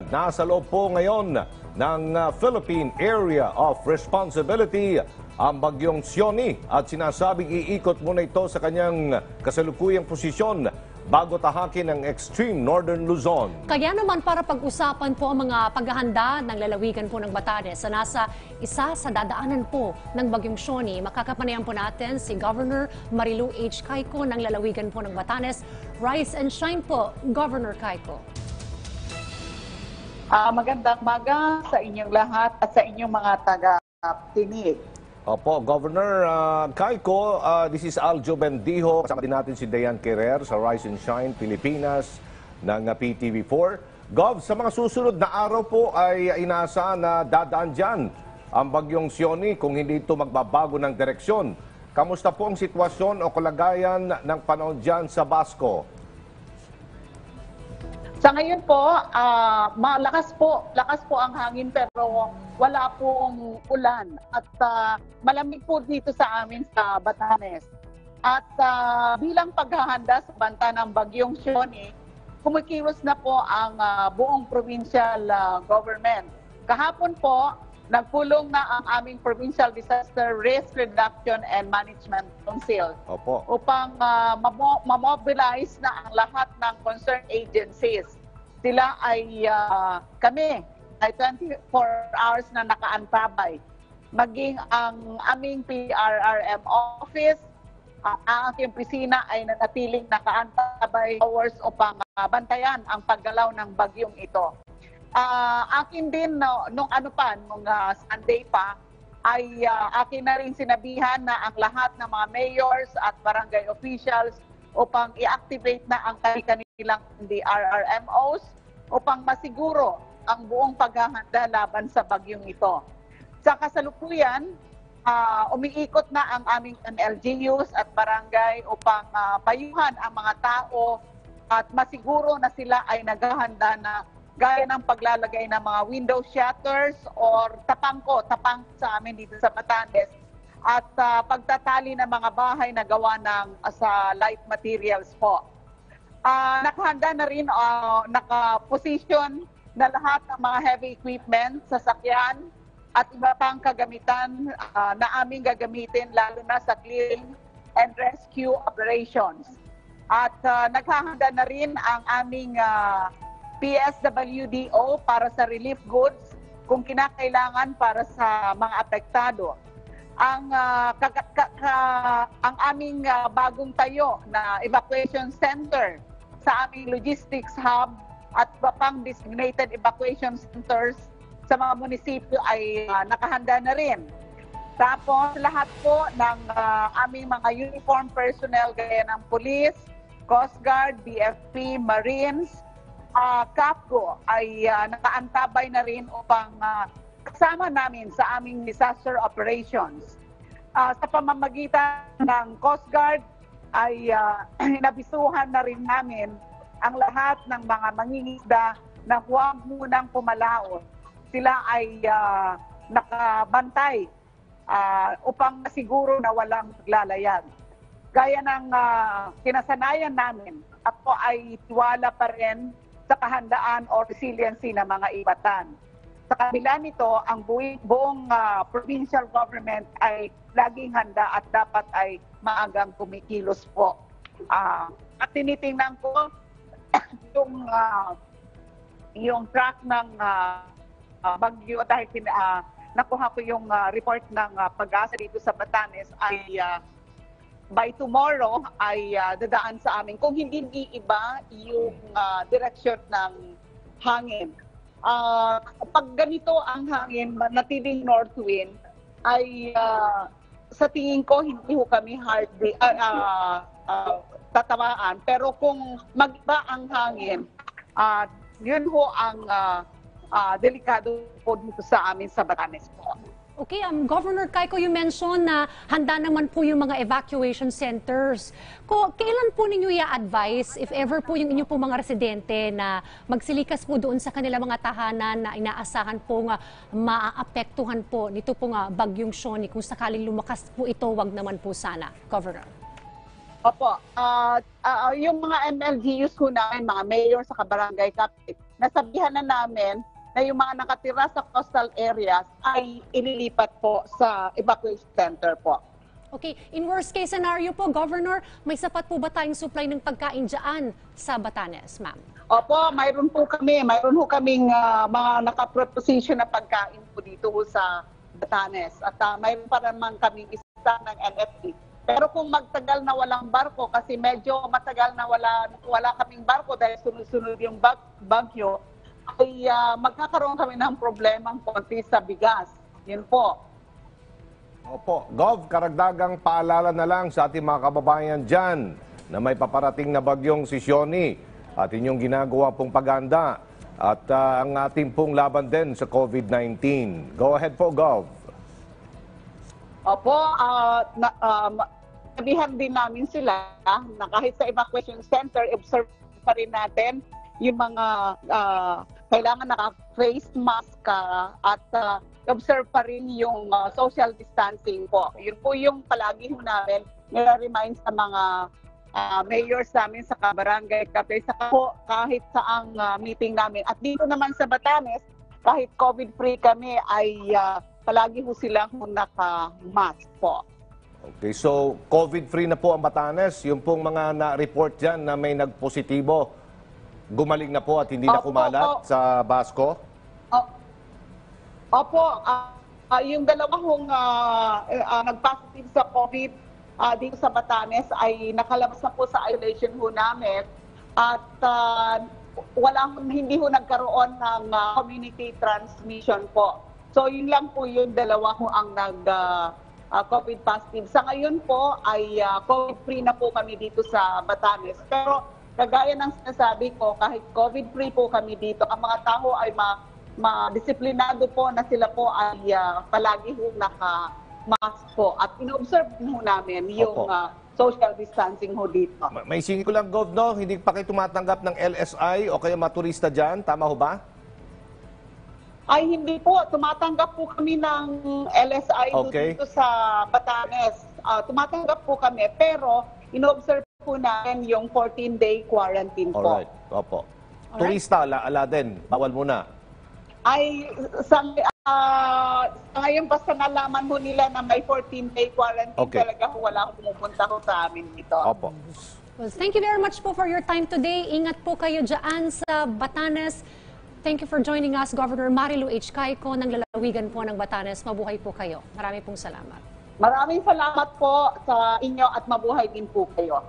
Nasa loob po ngayon ng Philippine Area of Responsibility ang bagyong Sioni at sinasabing iikot muna ito sa kanyang kasalukuyang posisyon bago tahakin ng extreme northern Luzon. Kaya naman para pag-usapan po ang mga paghahanda ng lalawigan po ng Batanes na nasa isa sa dadaanan po ng bagyong Sioni, makakapanayan po natin si Governor Marilu H. Cayco ng lalawigan po ng Batanes. Rise and shine po, Governor Cayco. Magandang maga sa inyong lahat at sa inyong mga taga-tinig. Opo, Governor Cayco, this is Aljo Bendijo. Kasama din natin si Dayan Querer sa Rise and Shine Pilipinas ng PTV4. Gov, sa mga susunod na araw po ay inaasahan na dadaan dyan ang bagyong Sioni kung hindi ito magbabago ng direksyon. Kamusta po ang sitwasyon o kalagayan ng panahon dyan sa Basco? Sa ngayon po, lakas po ang hangin pero wala pong ulan at malamig po dito sa amin sa Batanes. At bilang paghahanda sa banta ng bagyong Sioni, kumikilos na po ang buong provincial government. Kahapon po, nagpulong na ang aming Provincial Disaster Risk Reduction and Management Council upang mamobilize na ang lahat ng concerned agencies. Sila ay kami ay 24 hours na nakaantabay. Maging ang aming PRRM office, ang aking opisina ay nanatiling nakaantabay hours upang bantayan ang paggalaw ng bagyong ito. Akin din nung Sunday pa ay akin na rin sinabihan na ang lahat ng mga mayors at barangay officials upang i-activate na ang kanilang DRRMOs upang masiguro ang buong paghahanda laban sa bagyong ito. Sa kasalukuyan, umiikot na ang aming LGUs at barangay upang payuhan ang mga tao at masiguro na sila ay naghahanda na gaya ng paglalagay ng mga window shutters or tapang sa amin dito sa Batanes at pagtatali ng mga bahay na gawa sa light materials po. Nakahanda na rin, nakaposition na lahat ng mga heavy equipment, sasakyan at iba pang kagamitan na aming gagamitin lalo na sa clearing and rescue operations. At naghahanda na rin ang aming PSWDO para sa relief goods kung kinakailangan para sa mga apektado. Ang aming bagong tayo na evacuation center sa aming logistics hub at iba pang designated evacuation centers sa mga munisipyo ay nakahanda na rin. Tapos lahat po ng aming mga uniform personnel gaya ng police, Coast Guard, BFP, Marines, CAPCO ay nakaantabay na rin upang kasama namin sa aming disaster operations. Sa pamamagitan ng Coast Guard ay nabisuhan na rin namin ang lahat ng mga mangingisda na huwag munang pumalaot. Sila ay nakabantay upang masiguro na walang paglalayag. Gaya ng kinasanayan namin, ako ay tiwala pa rin sa kahandaan o resiliency ng mga ibatan. Sa kabila nito, ang buong provincial government ay laging handa at dapat ay maagang kumikilos po. At tinitingnan ko yung track ng bagyo dahil nakuha ko yung report ng Pag-asa dito sa Batanes ay by tomorrow ay dadaan sa amin kung hindi iiba yung direksyon ng hangin. Pag ganito ang hangin, natiling north wind, ay sa tingin ko hindi ho kami hardly tatamaan. Pero kung mag-iba ang hangin, yun ho ang delikado po dito sa amin sa Batanes po. Okay, Governor Cayco, you mentioned na handa naman po yung mga evacuation centers. Kailan po ninyo i-advise, if ever po yung inyo po mga residente na magsilikas po doon sa kanila mga tahanan na inaasahan po nga maaapektuhan po nito po nga bagyong Sioni, kung sakaling lumakas po ito, wag naman po sana, Governor? Opo, yung mga MLGUs ko namin, mga mayor sa kabarangay captain, nasabihan na namin na yung mga nakatira sa coastal areas ay ililipat po sa evacuation center po. Okay, in worst case scenario po, Governor, may sapat po ba tayong supply ng pagkain dyan sa Batanes, ma'am? Opo, mayroon po kami. Mayroon po kaming mga nakapreposition na pagkain po dito sa Batanes. At mayroon pa naman kaming isa ng NFP. Pero kung magtagal na walang barko, kasi medyo matagal na wala kaming barko dahil sunod-sunod yung bagyo, ay magkakaroon kami ng problemang konti sa bigas. Yun po. Opo. Gov, karagdagang paalala na lang sa ating mga kababayan dyan na may paparating na bagyong si Sioni at inyong ginagawa pong paganda at ang ating pong laban din sa COVID-19. Go ahead po, Gov. Opo, sabihan din namin sila na kahit sa evacuation center, observe pa rin natin yung mga kailangan naka-face mask at observe pa rin yung social distancing po. Yun po yung palagi ho namin nire-remind sa mga mayors namin sa kabarangay, kapay sa po kahit saang meeting namin. At dito naman sa Batanes, kahit COVID-free kami ay palagi ho silang naka-mask po. Okay, so COVID-free na po ang Batanes. Yung pong mga na-report dyan na may nagpositibo, gumaling na po at hindi na kumalat sa Basco? Opo, yung dalawang nag-positive sa COVID dito sa Batanes ay nakalabas na po sa isolation ho namin at hindi ho nagkaroon ng community transmission po. So yun lang po yung dalawa ho ang COVID positive. Sa ngayon po ay COVID-free na po kami dito sa Batanes. Pero kagaya ng sinasabi ko, kahit COVID-free po kami dito, ang mga tao ay disiplinado po na sila po ay palagi ho naka-mask po. At ino-observe ho namin yung social distancing ho dito. May singil ko lang, Gov, no? Hindi pa kayo tumatanggap ng LSI o kaya maturista dyan? Tama ho ba? Ay, hindi po. Tumatanggap po kami ng LSI dito sa Batanes. Tumatanggap po kami, pero ino-observe po namin yung 14-day quarantine po. Alright, opo. Turista, ala din. Bawal muna. Ay, sa ngayon basta nalaman mo nila na may 14-day quarantine, talaga wala akong pumupunta ko sa amin dito. Opo. Well, thank you very much po for your time today. Ingat po kayo dyan sa Batanes. Thank you for joining us, Governor Marilu H. Cayco ng lalawigan po ng Batanes. Mabuhay po kayo. Marami pong salamat. Maraming salamat po sa inyo at mabuhay din po kayo.